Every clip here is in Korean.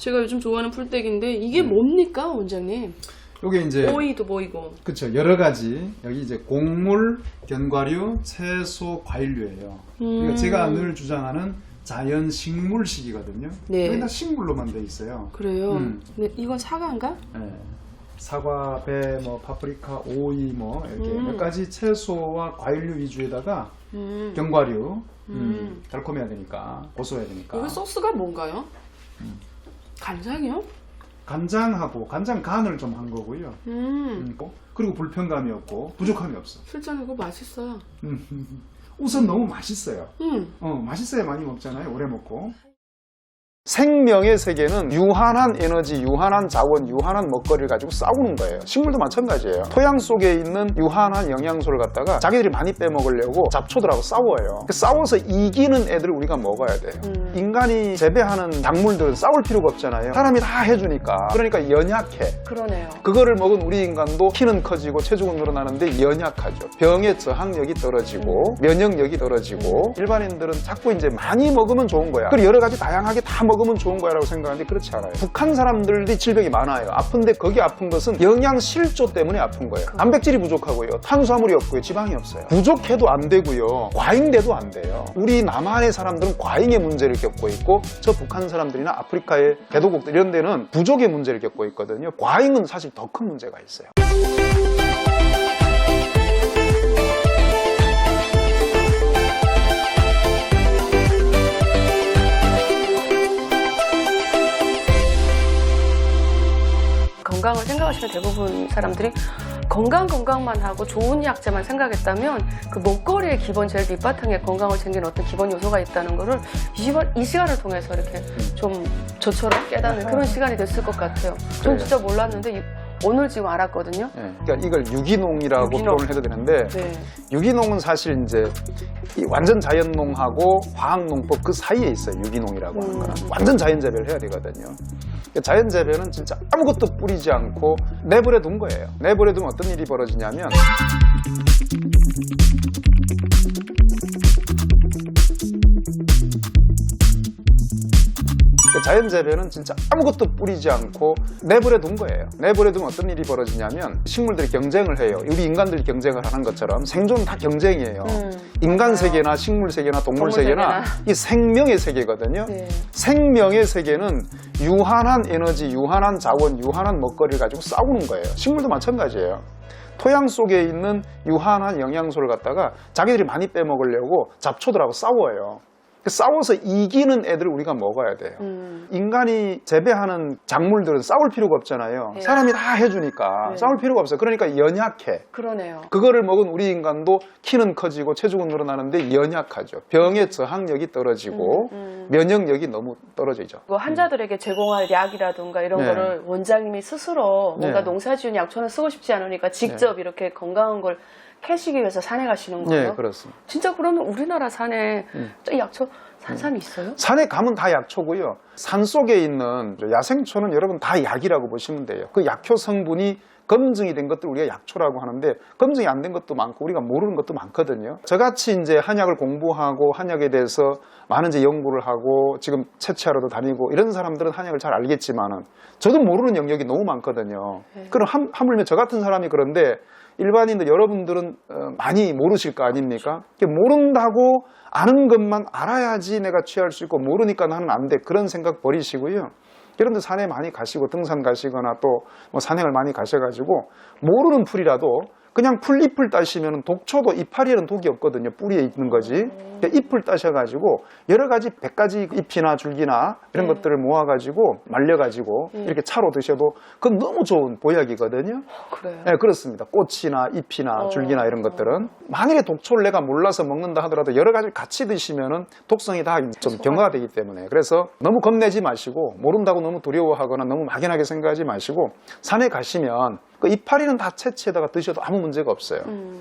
제가 요즘 좋아하는 풀떼기인데 이게 뭡니까, 원장님? 요게 이제 오이도 보이고. 그렇죠. 여러 가지 여기 이제 곡물, 견과류, 채소, 과일류예요. 그러니까 제가 늘 주장하는 자연 식물식이거든요. 네. 여기 다 식물로만 돼 있어요. 그래요. 근데 이건 사과인가? 네. 사과, 배, 뭐 파프리카, 오이 뭐 이렇게 몇 가지 채소와 과일류 위주에다가 견과류 달콤해야 되니까 고소해야 되니까. 이거 소스가 뭔가요? 간장이요? 간장하고 간장 간을 좀 한 거고요. 그리고 불편감이 없고 부족함이 없어. 실제로 이거 맛있어요. 우선 너무 맛있어요. 맛있어야 많이 먹잖아요. 오래 먹고. 생명의 세계는 유한한 에너지, 유한한 자원, 유한한 먹거리를 가지고 싸우는 거예요. 식물도 마찬가지예요. 토양 속에 있는 유한한 영양소를 갖다가 자기들이 많이 빼먹으려고 잡초들하고 싸워요. 싸워서 이기는 애들을 우리가 먹어야 돼요. 인간이 재배하는 작물들은 싸울 필요가 없잖아요. 사람이 다 해주니까. 그러니까 연약해. 그러네요. 그거를 먹은 우리 인간도 키는 커지고 체중은 늘어나는데 연약하죠. 병의 저항력이 떨어지고 면역력이 떨어지고 일반인들은 자꾸 이제 많이 먹으면 좋은 거야. 그리고 여러 가지 다양하게 다 먹으면 좋은 거야라고 생각하는데 그렇지 않아요. 북한 사람들이 질병이 많아요. 아픈데 거기 아픈 것은 영양 실조 때문에 아픈 거예요. 단백질이 부족하고요. 탄수화물이 없고요. 지방이 없어요. 부족해도 안 되고요. 과잉돼도 안 돼요. 우리 남한의 사람들은 과잉의 문제를 겪고 있고 저 북한 사람들이나 아프리카의 개도국들 이런 데는 부족의 문제를 겪고 있거든요. 과잉은 사실 더 큰 문제가 있어요. 건강을 생각하시는 대부분 사람들이 건강만 하고 좋은 약재만 생각했다면 그 먹거리의 기본 제일 밑바탕에 건강을 챙기는 어떤 기본 요소가 있다는 거를 이 시간을 통해서 이렇게 좀 저처럼 깨닫는 그런 시간이 됐을 것 같아요. 전 진짜 몰랐는데 오늘 지금 알았거든요. 네, 그러니까 이걸 유기농이라고 표현을 해도 되는데 유기농은 사실 이제 완전 자연농하고 화학농법 그 사이에 있어요. 유기농이라고 하는 거는 완전 자연재배를 해야 되거든요. 그러니까 자연재배는 진짜 아무것도 뿌리지 않고 내버려 둔 거예요. 내버려 두면 어떤 일이 벌어지냐면 자연재배는 진짜 아무것도 뿌리지 않고 내버려 둔 거예요. 내버려 두면 어떤 일이 벌어지냐면 식물들이 경쟁을 해요. 우리 인간들이 경쟁을 하는 것처럼 생존은 다 경쟁이에요. 인간 세계나 식물 세계나 동물 세계나 이 생명의 세계거든요. 생명의 세계는 유한한 에너지, 유한한 자원, 유한한 먹거리를 가지고 싸우는 거예요. 식물도 마찬가지예요. 토양 속에 있는 유한한 영양소를 갖다가 자기들이 많이 빼먹으려고 잡초들하고 싸워요. 싸워서 이기는 애들을 우리가 먹어야 돼요. 인간이 재배하는 작물들은 싸울 필요가 없잖아요. 사람이 다 해주니까 싸울 필요가 없어요. 그러니까 연약해. 그러네요. 그거를 먹은 우리 인간도 키는 커지고 체중은 늘어나는데 연약하죠. 병의 저항력이 떨어지고 면역력이 너무 떨어지죠. 환자들에게 제공할 약이라든가 이런 거를 원장님이 스스로 뭔가 농사지은 약초는 쓰고 싶지 않으니까 직접 이렇게 건강한 걸 캐시기 위해서 산에 가시는 거예요? 네, 그렇습니다. 진짜 그러면 우리나라 산에 약초 산삼이 있어요? 산에 가면 다 약초고요. 산 속에 있는 야생초는 여러분 다 약이라고 보시면 돼요. 그 약효 성분이 검증이 된 것들 우리가 약초라고 하는데 검증이 안 된 것도 많고 우리가 모르는 것도 많거든요. 저같이 이제 한약을 공부하고 한약에 대해서 많은 이제 연구를 하고 지금 채취하러도 다니고 이런 사람들은 한약을 잘 알겠지만은 저도 모르는 영역이 너무 많거든요. 그럼 하물며 저 같은 사람이 그런데 일반인들 여러분들은 많이 모르실 거 아닙니까? 모른다고 아는 것만 알아야지 내가 취할 수 있고 모르니까 나는 안 돼. 그런 생각 버리시고요. 여러분들 산에 많이 가시고 등산 가시거나 또 뭐 산행을 많이 가셔가지고 모르는 풀이라도 그냥 풀 잎을 따시면 독초도 이파리에는 독이 없거든요. 뿌리에 있는 거지. 잎을 따셔가지고 여러 가지 100가지 잎이나 줄기나 이런 것들을 모아가지고 말려가지고 이렇게 차로 드셔도 그건 너무 좋은 보약이거든요. 그래요? 네, 그렇습니다. 꽃이나 잎이나 줄기나 이런 것들은 만일에 독초를 내가 몰라서 먹는다 하더라도 여러 가지를 같이 드시면은 독성이 다 좀 경화가 되기 때문에 그래서 너무 겁내지 마시고 모른다고 너무 두려워하거나 너무 막연하게 생각하지 마시고 산에 가시면 그 이파리는 다 채취에다가 드셔도 아무 문제가 없어요.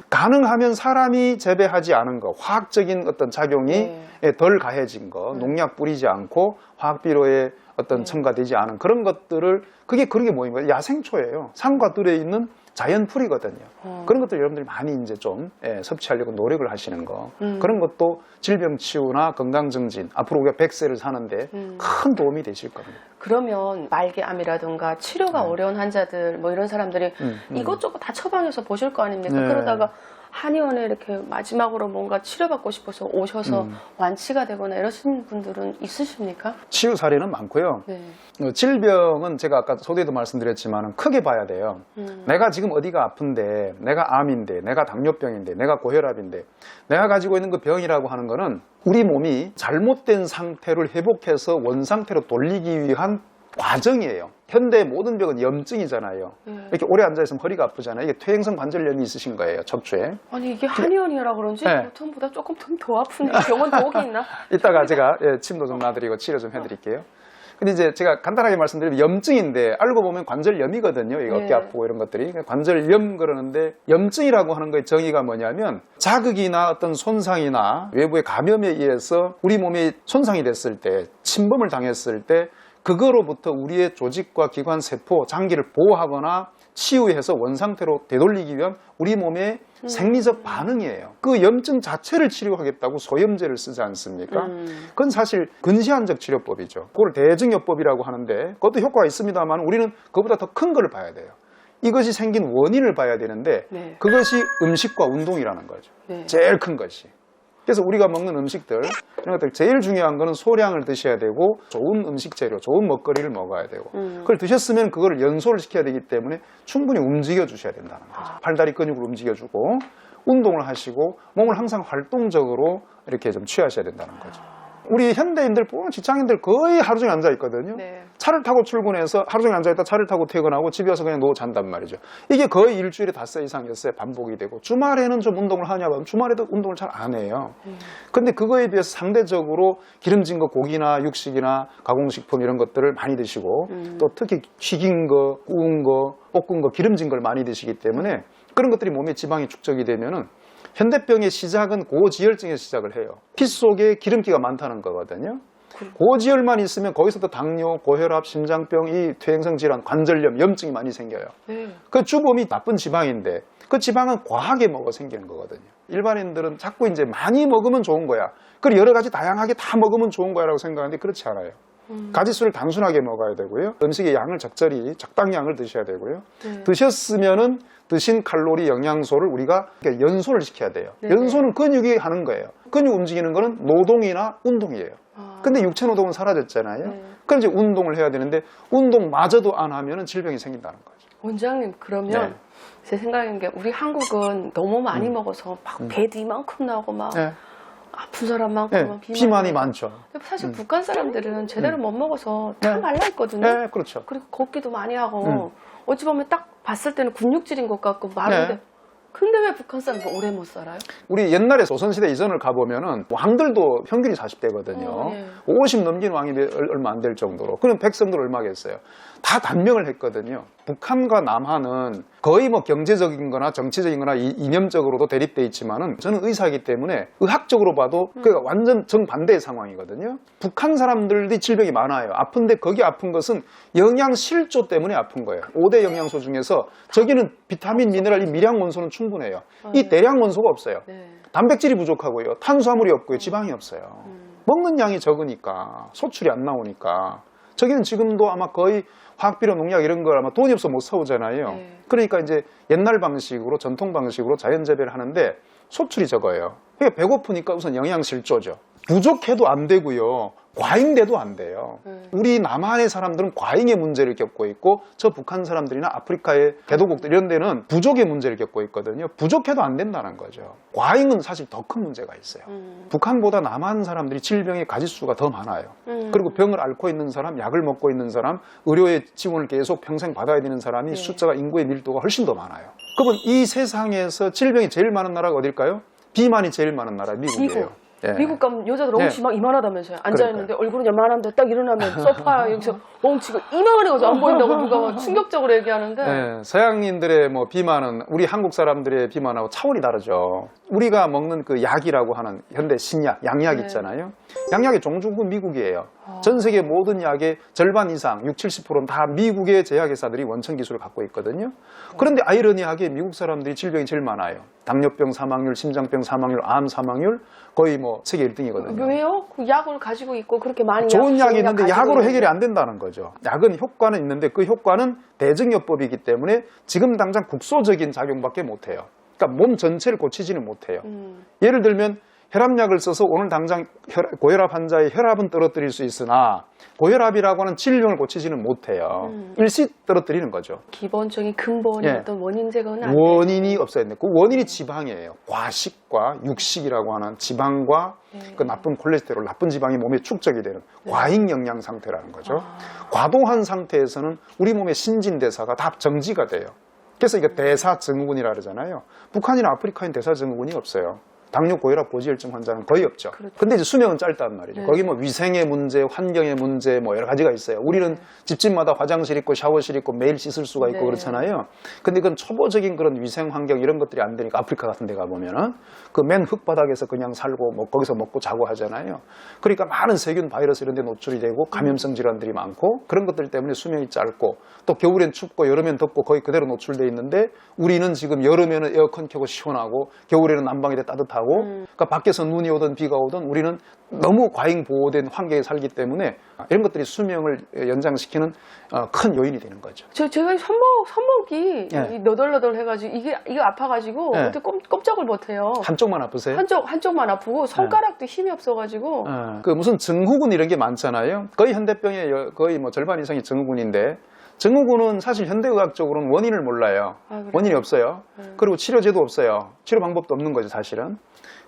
가능하면 사람이 재배하지 않은 거, 화학적인 어떤 작용이 덜 가해진 거, 농약 뿌리지 않고 화학비료에 어떤 첨가되지 않은 그런 것들을 그게 그런 게 뭐인 거예요? 야생초예요. 산과 들에 있는 자연풀이거든요. 그런 것들 여러분들이 많이 이제 좀 섭취하려고 노력을 하시는 거. 그런 것도 질병 치유나 건강 증진, 앞으로 우리가 100세를 사는데 큰 도움이 되실 겁니다. 그러면 말기암이라든가 치료가 어려운 환자들 뭐 이런 사람들이 이것저것 다 처방해서 보실 거 아닙니까? 네. 그러다가 한의원에 이렇게 마지막으로 뭔가 치료받고 싶어서 오셔서 완치가 되거나 이러신 분들은 있으십니까? 치유 사례는 많고요. 네. 질병은 제가 아까 소개도 말씀드렸지만 크게 봐야 돼요. 내가 지금 어디가 아픈데, 내가 암인데, 내가 당뇨병인데, 내가 고혈압인데, 내가 가지고 있는 그 병이라고 하는 거는 우리 몸이 잘못된 상태를 회복해서 원상태로 돌리기 위한 과정이에요. 현대의 모든 병은 염증이잖아요. 이렇게 오래 앉아있으면 허리가 아프잖아요. 이게 퇴행성 관절염이 있으신 거예요, 척추에. 아니 이게 한의원이라 그런지 네. 보통보다 조금 더 아프네. 병원 더욱이 있나? 이따가 제가 침도 좀 놔드리고 치료 좀 해드릴게요. 근데 이제 제가 간단하게 말씀드리면 염증인데 알고 보면 관절염이거든요. 이게 어깨 아프고 이런 것들이. 관절염 그러는데 염증이라고 하는 거의 정의가 뭐냐면 자극이나 어떤 손상이나 외부의 감염에 의해서 우리 몸이 손상이 됐을 때, 침범을 당했을 때 그거로부터 우리의 조직과 기관, 세포, 장기를 보호하거나 치유해서 원상태로 되돌리기 위한 우리 몸의 생리적 반응이에요. 그 염증 자체를 치료하겠다고 소염제를 쓰지 않습니까? 그건 사실 근시안적 치료법이죠. 그걸 대증요법이라고 하는데 그것도 효과가 있습니다만 우리는 그보다 더 큰 걸 봐야 돼요. 이것이 생긴 원인을 봐야 되는데 그것이 음식과 운동이라는 거죠. 제일 큰 것이. 그래서 우리가 먹는 음식들 이런 것들 제일 중요한 거는 소량을 드셔야 되고 좋은 음식 재료, 좋은 먹거리를 먹어야 되고 그걸 드셨으면 그걸 연소를 시켜야 되기 때문에 충분히 움직여 주셔야 된다는 거죠. 팔다리 근육을 움직여주고 운동을 하시고 몸을 항상 활동적으로 이렇게 좀 취하셔야 된다는 거죠. 우리 현대인들 보면 직장인들 거의 하루 종일 앉아 있거든요. 차를 타고 출근해서 하루 종일 앉아 있다 차를 타고 퇴근하고 집에 와서 그냥 누워 잔단 말이죠. 이게 거의 일주일에 5세 이상 6세 반복이 되고 주말에는 좀 운동을 하냐고 하면 주말에도 운동을 잘 안 해요. 근데 그거에 비해서 상대적으로 기름진 거 고기나 육식이나 가공식품 이런 것들을 많이 드시고 또 특히 튀긴 거, 구운 거, 볶은 거, 기름진 걸 많이 드시기 때문에 그런 것들이 몸에 지방이 축적이 되면은 현대병의 시작은 고지혈증에서 시작을 해요. 피 속에 기름기가 많다는 거거든요. 고지혈만 있으면 거기서부터 당뇨, 고혈압, 심장병, 이 퇴행성 질환, 관절염, 염증이 많이 생겨요. 그 주범이 나쁜 지방인데 그 지방은 과하게 먹어 생기는 거거든요. 일반인들은 자꾸 이제 많이 먹으면 좋은 거야. 그리고 여러 가지 다양하게 다 먹으면 좋은 거야라고 생각하는데 그렇지 않아요. 가짓수를 단순하게 먹어야 되고요. 음식의 양을 적절히 적당량을 드셔야 되고요. 드셨으면은 드신 칼로리, 영양소를 우리가 연소를 시켜야 돼요. 연소는 근육이 하는 거예요. 근육 움직이는 거는 노동이나 운동이에요. 근데 육체 노동은 사라졌잖아요. 그럼 이제 운동을 해야 되는데 운동마저도 안 하면 질병이 생긴다는 거죠. 원장님 그러면 제 생각인 게 우리 한국은 너무 많이 먹어서 막 배도 이만큼 나고 막 아픈 사람만큼 비만이 많죠. 사실 북한 사람들은 제대로 못 먹어서 다 말라있거든요. 그렇죠. 그리고 걷기도 많이 하고 어찌 보면 딱 봤을 때는 근육질인 것 같고 마른데 근데 왜 북한 사람들 오래 못 살아요? 우리 옛날에 조선시대 이전을 가보면은 왕들도 평균이 40대거든요. 50 넘긴 왕이 얼마 안 될 정도로. 그럼 백성들 얼마겠어요? 다 단명을 했거든요. 북한과 남한은 거의 뭐 경제적인 거나 정치적인 거나 이념적으로도 대립돼 있지만은 저는 의사이기 때문에 의학적으로 봐도 그가 완전 정반대의 상황이거든요. 북한 사람들이 질병이 많아요. 아픈데 거기 아픈 것은 영양실조 때문에 아픈 거예요. 5대 영양소 중에서 저기는 비타민, 미네랄, 이 미량 원소는 충분해요. 이 대량 원소가 없어요. 단백질이 부족하고요. 탄수화물이 없고요. 지방이 없어요. 먹는 양이 적으니까 소출이 안 나오니까 저기는 지금도 아마 거의 화학비료, 농약 이런 걸 아마 돈이 없어 못 사오잖아요. 그러니까 이제 옛날 방식으로 전통 방식으로 자연재배를 하는데 소출이 적어요. 그러니까 배고프니까 우선 영양실조죠. 부족해도 안 되고요. 과잉돼도 안 돼요. 우리 남한의 사람들은 과잉의 문제를 겪고 있고 저 북한 사람들이나 아프리카의 개도국들 이런 데는 부족의 문제를 겪고 있거든요. 부족해도 안 된다는 거죠. 과잉은 사실 더 큰 문제가 있어요. 북한보다 남한 사람들이 질병의 가짓수가 더 많아요. 그리고 병을 앓고 있는 사람, 약을 먹고 있는 사람, 의료의 지원을 계속 평생 받아야 되는 사람이 숫자가 인구의 밀도가 훨씬 더 많아요. 그러면 이 세상에서 질병이 제일 많은 나라가 어딜까요? 비만이 제일 많은 나라 미국이에요. 미국 가면 여자들 너무 이만하다면서요. 앉아있는데 얼굴은 요만한데 딱 일어나면 소파 여기서 멍치고 이만해가지고 안 보인다고 누가 막 충격적으로 얘기하는데 네, 서양인들의 뭐 비만은 우리 한국 사람들의 비만하고 차원이 다르죠. 우리가 먹는 그 약이라고 하는 현대 신약, 양약 네. 있잖아요. 양약의 종주국은 미국이에요. 전 세계 모든 약의 절반 이상, 60, 70%는 다 미국의 제약회사들이 원천 기술을 갖고 있거든요. 그런데 아이러니하게 미국 사람들이 질병이 제일 많아요. 당뇨병 사망률, 심장병 사망률, 암 사망률 거의 뭐 세계 1등이거든요. 왜요? 그 약을 가지고 있고 그렇게 많이 좋은 약이 좋은 있는데 약 가지고 약으로 있는데. 해결이 안 된다는 거죠. 약은 효과는 있는데 그 효과는 대증요법이기 때문에 지금 당장 국소적인 작용밖에 못해요. 그러니까 몸 전체를 고치지는 못해요. 예를 들면 혈압약을 써서 오늘 당장 고혈압 환자의 혈압은 떨어뜨릴 수 있으나 고혈압이라고 하는 질병을 고치지는 못해요. 일시 떨어뜨리는 거죠. 기본적인 근본의 예. 어떤 원인 제거는 안 돼요. 원인이 없어야 되는데 그 원인이 지방이에요. 과식과 육식이라고 하는 지방과 그 나쁜 콜레스테롤, 나쁜 지방이 몸에 축적이 되는 과잉 영양 상태라는 거죠. 과도한 상태에서는 우리 몸의 신진대사가 다 정지가 돼요. 그래서 이게 대사증후군이라 그러잖아요. 북한이나 아프리카엔 대사증후군이 없어요. 당뇨, 고혈압, 고지혈증 환자는 거의 없죠. 그렇죠. 근데 이제 수명은 짧단 말이죠. 네. 거기 뭐 위생의 문제, 환경의 문제 뭐 여러 가지가 있어요. 우리는 집집마다 화장실 있고 샤워실 있고 매일 씻을 수가 있고 네. 그렇잖아요. 근데 그건 초보적인 그런 위생 환경 이런 것들이 안 되니까 아프리카 같은 데 가보면은 그 맨 흙바닥에서 그냥 살고 뭐 거기서 먹고 자고 하잖아요. 그러니까 많은 세균, 바이러스 이런 데 노출이 되고 감염성 질환들이 많고 그런 것들 때문에 수명이 짧고 또 겨울엔 춥고 여름엔 덥고 거의 그대로 노출돼 있는데 우리는 지금 여름에는 에어컨 켜고 시원하고 겨울에는 난방이 돼 따뜻하고 그러니까 밖에서 눈이 오든 비가 오든 우리는 너무 과잉 보호된 환경에 살기 때문에 이런 것들이 수명을 연장시키는 큰 요인이 되는 거죠. 제가 손목이 예. 이 너덜너덜 해가지고 이게 아파가지고 예. 어떻게 꼼짝을 못해요. 한쪽만 아프세요? 한쪽만 아프고 손가락도 힘이 없어가지고 그 무슨 증후군 이런 게 많잖아요. 거의 현대병의 거의 뭐 절반 이상이 증후군인데 증후군은 사실 현대의학적으로는 원인을 몰라요. 그래요? 원인이 없어요. 그리고 치료제도 없어요. 치료 방법도 없는 거죠, 사실은.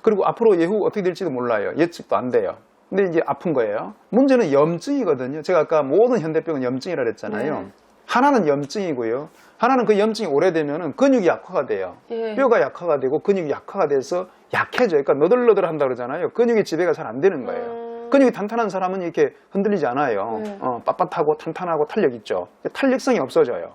그리고 앞으로 예후 어떻게 될지도 몰라요. 예측도 안 돼요. 근데 이제 아픈 거예요. 문제는 염증이거든요. 제가 아까 모든 현대병은 염증이라 그랬잖아요. 네. 하나는 염증이고요. 하나는 그 염증이 오래되면은 근육이 약화가 돼요. 예. 뼈가 약화가 되고 근육이 약화가 돼서 약해져요. 그러니까 너덜너덜 한다 그러잖아요. 근육의 지배가 잘 안 되는 거예요. 근육이 탄탄한 사람은 이렇게 흔들리지 않아요. 네. 빳빳하고 탄탄하고 탄력 있죠. 탄력성이 없어져요.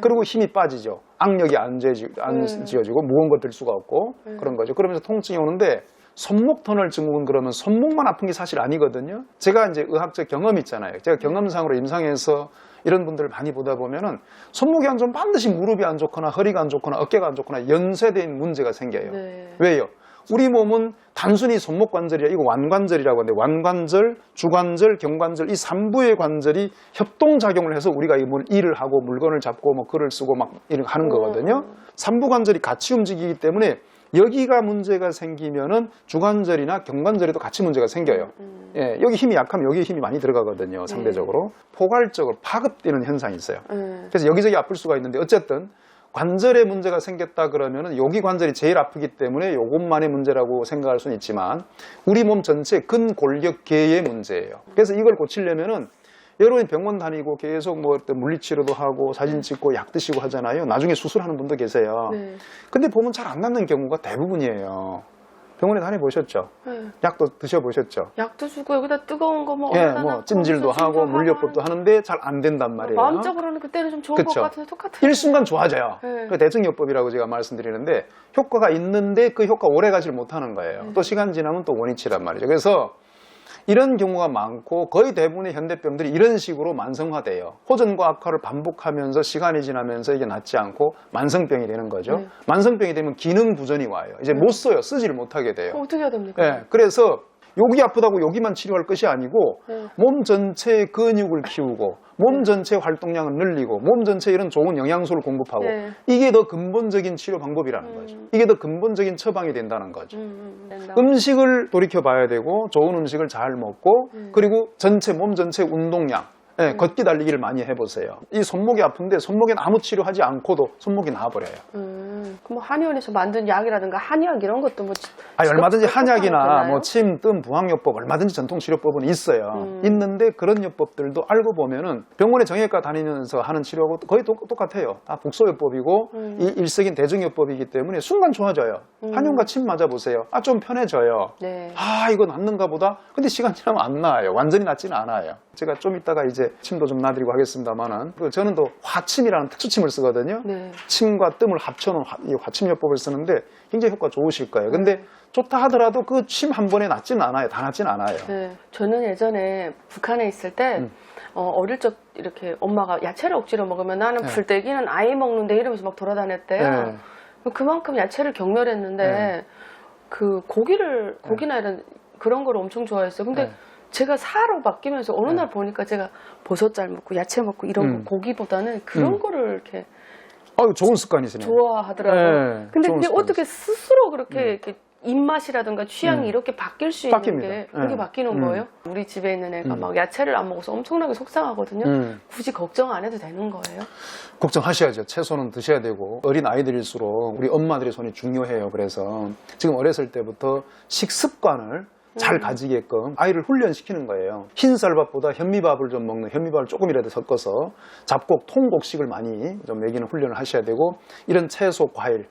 그리고 힘이 빠지죠. 악력이 안 지어지고 무거운 거 들 수가 없고 그런 거죠. 그러면서 통증이 오는데 손목 터널 증후군 그러면 손목만 아픈 게 사실 아니거든요. 제가 이제 의학적 경험이 있잖아요. 제가 경험상으로 임상에서 이런 분들을 많이 보다 보면은 손목이 안 좋으면 반드시 무릎이 안 좋거나 허리가 안 좋거나 어깨가 안 좋거나 연쇄된 문제가 생겨요. 네. 왜요? 우리 몸은 단순히 손목 관절이라 이거 완관절이라고 하는데 완관절, 주관절, 경관절 이 3부의 관절이 협동작용을 해서 우리가 일을 하고 물건을 잡고 뭐 글을 쓰고 막 이렇게 하는 거거든요. 3부 관절이 같이 움직이기 때문에 여기가 문제가 생기면은 주관절이나 경관절에도 같이 문제가 생겨요. 예, 여기 힘이 약하면 여기 힘이 많이 들어가거든요. 상대적으로. 포괄적으로 파급되는 현상이 있어요. 그래서 여기저기 아플 수가 있는데 어쨌든 관절에 문제가 생겼다 그러면은 여기 관절이 제일 아프기 때문에 요것만의 문제라고 생각할 수는 있지만 우리 몸 전체 근골격계의 문제예요. 그래서 이걸 고치려면은 여러분이 병원 다니고 계속 뭐 물리치료도 하고 사진 찍고 약 드시고 하잖아요. 나중에 수술하는 분도 계세요. 네. 근데 보면 잘 안 낫는 경우가 대부분이에요. 병원에 다녀보셨죠? 네. 약도 드셔보셨죠? 약도 주고 여기다 뜨거운 거 뭐 예, 뭐 찜질도 하고 물려법도 하는데 잘 안 된단 말이에요. 마음적으로는 그때는 좀 좋은 그쵸. 것 같은데 똑같아요. 일순간 좋아져요. 네. 그 대증요법이라고 제가 말씀드리는데 효과가 있는데 그 효과 오래 가지를 못하는 거예요. 또 시간 지나면 또 원위치란 말이죠. 그래서 이런 경우가 많고 거의 대부분의 현대병들이 이런 식으로 만성화돼요. 호전과 악화를 반복하면서 시간이 지나면서 이게 낫지 않고 만성병이 되는 거죠. 만성병이 되면 기능 부전이 와요. 이제 못 써요. 쓰지를 못하게 돼요. 어떻게 해야 됩니까? 예, 그래서 여기 아프다고 여기만 치료할 것이 아니고 몸 전체의 근육을 키우고 몸 전체 활동량을 늘리고 몸 전체에 이런 좋은 영양소를 공급하고 네. 이게 더 근본적인 치료 방법이라는 거죠. 이게 더 근본적인 처방이 된다는 거죠. 된다. 음식을 돌이켜 봐야 되고 좋은 음식을 잘 먹고 그리고 몸 전체 운동량 걷기 달리기를 많이 해보세요. 이 손목이 아픈데 손목엔 아무 치료하지 않고도 손목이 나아버려요. 그럼 한의원에서 만든 약이라든가 한약 이런 것도 뭐 얼마든지 한약이나 되나요? 뭐 침, 뜸, 부항요법 얼마든지 전통 치료법은 있어요. 있는데 그런 요법들도 알고 보면은 병원에 정형외과 다니면서 하는 치료하고 거의 똑같아요. 다 국소요법이고 이 일색인 대증요법이기 때문에 순간 좋아져요. 한용과 침 맞아보세요. 아, 좀 편해져요. 네. 아, 이거 낫는가 보다. 근데 시간 지나면 안 나아요. 완전히 낫지는 않아요. 제가 좀 이따가 이제 침도 좀 놔드리고 하겠습니다만은, 저는 또 화침이라는 특수침을 쓰거든요. 네. 침과 뜸을 합쳐놓은 이 화침요법을 쓰는데 굉장히 효과 좋으실 거예요. 근데 좋다 하더라도 그 침 한 번에 낫지는 않아요. 다 낫지는 않아요. 네. 저는 예전에 북한에 있을 때 어릴 적 이렇게 엄마가 야채를 억지로 먹으면 나는 네. 불떼기는 아이 먹는데 이러면서 막 돌아다녔대요. 네. 그만큼 야채를 경멸했는데 네. 그 고기나 이런 그런 걸 엄청 좋아했어요. 근데 네. 제가 사로 바뀌면서 어느 날 보니까 제가 버섯잘 먹고 야채 먹고 이런 거 고기보다는 그런 거를 이렇게 아유, 좋은 습관이시네요. 좋아하더라고요. 네, 근데 좋은 그게 습관이시죠. 어떻게 스스로 그렇게 이렇게 입맛이라든가 취향이 이렇게 바뀔 수 있는 바뀝니다. 게 그게 네. 바뀌는 거예요? 우리 집에 있는 애가 막 야채를 안 먹어서 엄청나게 속상하거든요. 굳이 걱정 안 해도 되는 거예요? 걱정하셔야죠. 채소는 드셔야 되고, 어린 아이들일수록 우리 엄마들의 손이 중요해요. 그래서 지금 어렸을 때부터 식습관을 잘 가지게끔 아이를 훈련시키는 거예요. 흰쌀밥보다 현미밥을 좀 먹는, 현미밥을 조금이라도 섞어서 잡곡, 통곡식을 많이 좀 먹이는 훈련을 하셔야 되고, 이런 채소, 과일,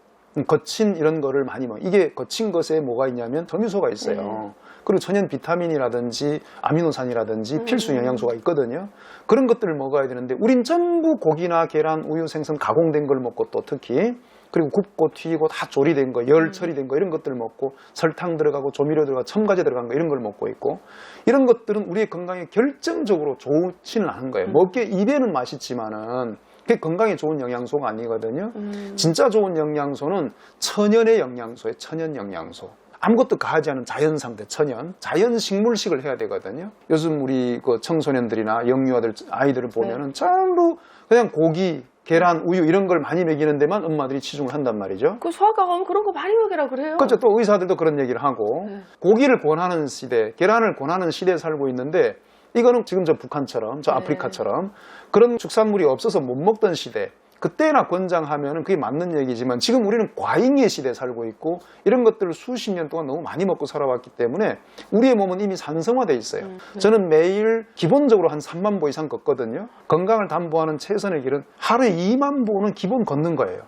거친 이런 거를 많이 먹어요. 이게 거친 것에 뭐가 있냐면 섬유소가 있어요. 그리고 천연 비타민이라든지 아미노산이라든지 필수 영양소가 있거든요. 그런 것들을 먹어야 되는데 우린 전부 고기나 계란, 우유, 생선 가공된 걸 먹고, 또 특히 그리고 굽고 튀기고 다 조리된 거, 열 처리된 거 이런 것들을 먹고, 설탕 들어가고 조미료 들어가고 첨가제 들어간 거 이런 걸 먹고 있고, 이런 것들은 우리의 건강에 결정적으로 좋지는 않은 거예요. 먹기에 입에는 맛있지만은 그게 건강에 좋은 영양소가 아니거든요. 진짜 좋은 영양소는 천연의 영양소예요. 천연 영양소. 아무것도 가하지 않은 자연 상태, 천연, 자연 식물식을 해야 되거든요. 요즘 우리 그 청소년들이나 영유아들, 아이들을 보면은 전부 그냥 고기, 계란, 우유 이런 걸 많이 먹이는 데만 엄마들이 치중을 한단 말이죠. 그 소아과 가면 그런 거 많이 먹이라 그래요. 그렇죠. 또 의사들도 그런 얘기를 하고, 고기를 권하는 시대, 계란을 권하는 시대에 살고 있는데, 이거는 지금 저 북한처럼, 저 아프리카처럼 그런 축산물이 없어서 못 먹던 시대, 그때나 권장하면 그게 맞는 얘기지만, 지금 우리는 과잉의 시대에 살고 있고, 이런 것들을 수십 년 동안 너무 많이 먹고 살아왔기 때문에 우리의 몸은 이미 산성화되어 있어요. 저는 매일 기본적으로 한 3만 보 이상 걷거든요. 건강을 담보하는 최선의 길은 하루에 2만 보는 기본 걷는 거예요.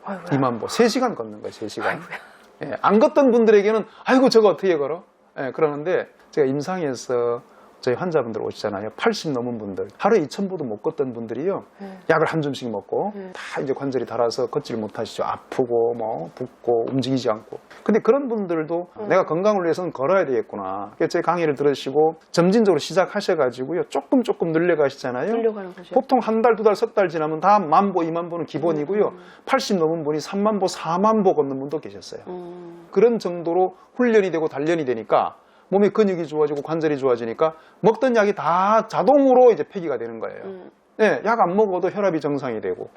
아이고야. 2만 보. 3시간 걷는 거예요. 3시간. 아이고야. 예, 안 걷던 분들에게는 아이고 저거 어떻게 걸어? 예, 그러는데 제가 임상에서 저희 환자분들 오시잖아요. 80 넘은 분들, 하루에 2,000보도 못 걷던 분들이요, 약을 한 줌씩 먹고 다 이제 관절이 닳아서 걷지를 못하시죠. 아프고 뭐 붓고 움직이지 않고. 근데 그런 분들도 내가 건강을 위해서는 걸어야 되겠구나. 그래서 제 강의를 들으시고 점진적으로 시작하셔가지고요, 조금 늘려가시잖아요. 늘려가는 거죠. 보통 한 달, 두 달, 석 달 지나면 다 10,000보, 20,000보는 기본이고요. 80 넘은 분이 30,000보, 40,000보 걷는 분도 계셨어요. 그런 정도로 훈련이 되고 단련이 되니까 몸의 근육이 좋아지고 관절이 좋아지니까 먹던 약이 다 자동으로 이제 폐기가 되는 거예요. 네, 약 안 먹어도 혈압이 정상이 되고,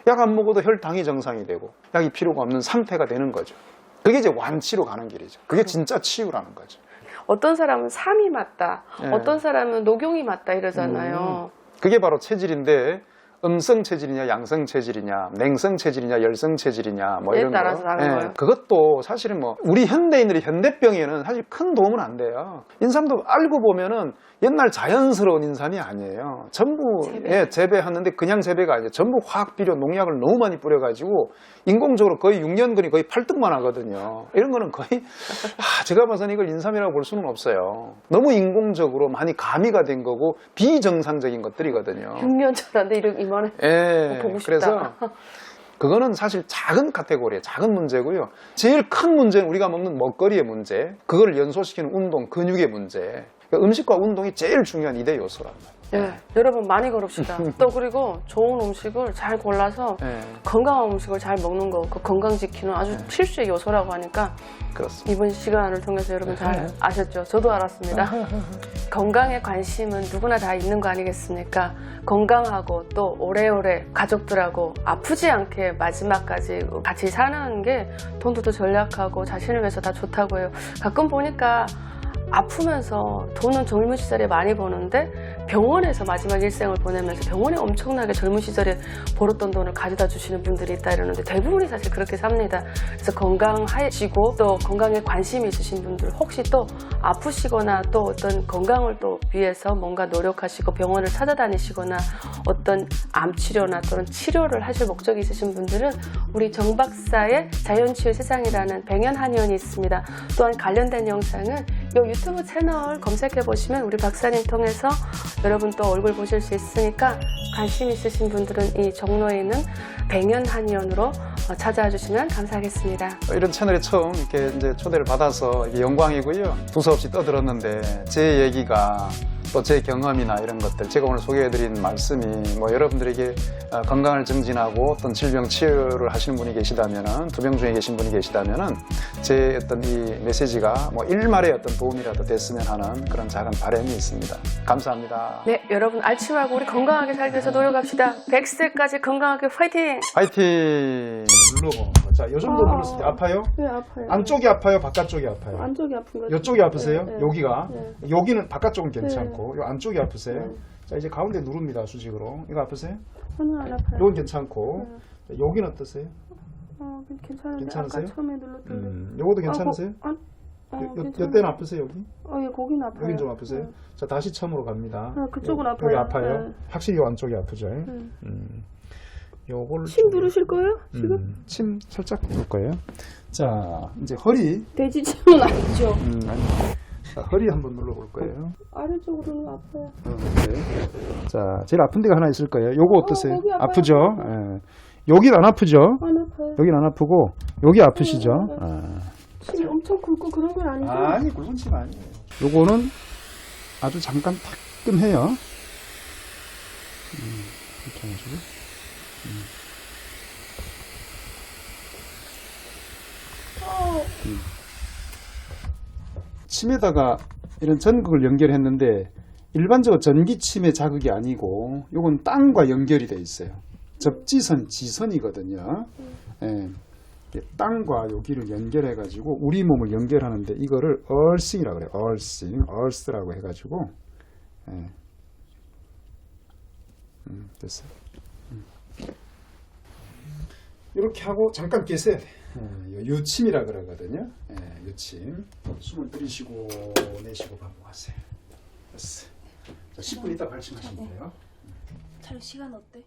약 안 먹어도 혈당이 정상이 되고, 약이 필요가 없는 상태가 되는 거죠. 그게 이제 완치로 가는 길이죠. 그게 진짜 치유라는 거죠. 어떤 사람은 삼이 맞다, 네. 어떤 사람은 녹용이 맞다 이러잖아요. 그게 바로 체질인데, 음성 체질이냐, 양성 체질이냐, 냉성 체질이냐, 열성 체질이냐, 뭐 이런 거. 따라서 다른 거예요. 그것도 사실은 뭐 우리 현대인들이 현대병에는 사실 큰 도움은 안 돼요. 인삼도 알고 보면은 옛날 자연스러운 인삼이 아니에요. 전부 재배하는데 그냥 재배가 아니에요. 전부 화학 비료, 농약을 너무 많이 뿌려가지고 인공적으로 거의 6년근이 거의 팔뚝만 하거든요. 이런 거는 거의 제가 봐서는 이걸 인삼이라고 볼 수는 없어요. 너무 인공적으로 많이 가미가 된 거고 비정상적인 것들이거든요. 6년 전인데 이만해. 예, 보고 싶다. 그래서 그거는 사실 작은 카테고리예요. 작은 문제고요. 제일 큰 문제는 우리가 먹는 먹거리의 문제, 그걸 연소시키는 운동, 근육의 문제. 그러니까 음식과 운동이 제일 중요한 2대 요소란 말이에요. 네, 여러분 많이 걸읍시다. 또 그리고 좋은 음식을 잘 골라서 네. 건강한 음식을 잘 먹는 거, 그 건강 지키는 아주 필수의 요소라고 하니까 그렇습니다. 이번 시간을 통해서 여러분 잘 아셨죠? 저도 알았습니다. 건강에 관심은 누구나 다 있는 거 아니겠습니까? 건강하고 또 오래오래 가족들하고 아프지 않게 마지막까지 같이 사는 게 돈도 더 절약하고 자신을 위해서 다 좋다고 해요. 가끔 보니까 아프면서 돈은 젊은 시절에 많이 버는데 병원에서 마지막 일생을 보내면서 병원에 엄청나게 젊은 시절에 벌었던 돈을 가져다 주시는 분들이 있다 이러는데 대부분이 사실 그렇게 삽니다. 그래서 건강하시고 또 건강에 관심이 있으신 분들 혹시 또 아프시거나 또 어떤 건강을 또 위해서 뭔가 노력하시고 병원을 찾아다니시거나 어떤 암 치료나 또는 치료를 하실 목적이 있으신 분들은 우리 정 박사의 자연치유 세상이라는 백연한의원이 있습니다. 또한 관련된 영상은 이 유튜브 채널 검색해 보시면 우리 박사님 통해서 여러분 또 얼굴 보실 수 있으니까 관심 있으신 분들은 이 종로에 있는 백연한의원으로 찾아와 주시면 감사하겠습니다. 이런 채널에 처음 이렇게 이제 초대를 받아서 이게 영광이고요. 두서없이 떠들었는데 제 얘기가 또 제 경험이나 이런 것들 제가 오늘 소개해드린 말씀이 뭐 여러분들에게 건강을 증진하고 어떤 질병 치유를 하시는 분이 계시다면은 두 명 중에 계신 분이 계시다면은 제 어떤 이 메시지가 뭐 일말의 어떤 도움이라도 됐으면 하는 그런 작은 바람이 있습니다. 감사합니다. 네, 여러분 알츠하고 우리 건강하게 살기 위해서 노력합시다. 100세까지 건강하게 파이팅! 화이팅! 눌러봐. 자, 요 정도 눌렀을 때 아파요? 네, 아파요. 안쪽이 아파요? 바깥쪽이 아파요? 안쪽이 아픈 거. 이쪽이 아프세요? 네, 네. 여기가? 네. 여기는 바깥쪽은 괜찮고 요 안쪽이 아프세요? 네. 자, 이제 가운데 누릅니다. 수직으로. 이거 아프세요? 저는 안 아파요. 이건 괜찮고 자, 여기는 어떠세요? 괜찮은데 괜찮으세요? 아까 처음에 눌렀던데. 요것도 괜찮으세요? 요 때는 아프세요? 여기? 예, 거긴 아파요. 여긴 좀 아프세요? 네. 자, 다시 처음으로 갑니다. 그쪽은 아파요. 여기 아파요? 네. 확실히 요 안쪽이 아프죠? 요걸 침 누르실 거예요? 지금? 침 살짝 누를 거예요. 자, 이제 허리. 돼지침은 아니죠. 아니. 자, 허리 한번 눌러볼 거예요. 아래쪽으로는 아파요. 네. 자, 제일 아픈 데가 하나 있을 거예요. 요거 어떠세요? 거기 아파요. 아프죠? 예. 여긴 안 아프죠? 안 아파요. 여긴 안 아프고 여기 아프시죠? 침이 엄청 굵고 그런 건 아니죠? 아니, 굵은 침 아니에요. 요거는 아주 잠깐 따끔해요. 이렇게 해가지고. 침에다가 이런 전극을 연결했는데 일반적으로 전기침의 자극이 아니고 요건 땅과 연결이 돼 있어요. 접지선 지선이거든요. 예. 이렇게 땅과 여기를 연결해 가지고 우리 몸을 연결하는데 이거를 얼싱이라고 그래요. 얼스라고 해 가지고 예. 됐어요. 이렇게 하고 잠깐 계세요. 유침이라 그러거든요. 예, 유침. 숨을 들이쉬고 내쉬고 반복하세요. 됐어요. 자, 10분 있다 발침하시면 돼요. 잘 시간 어때?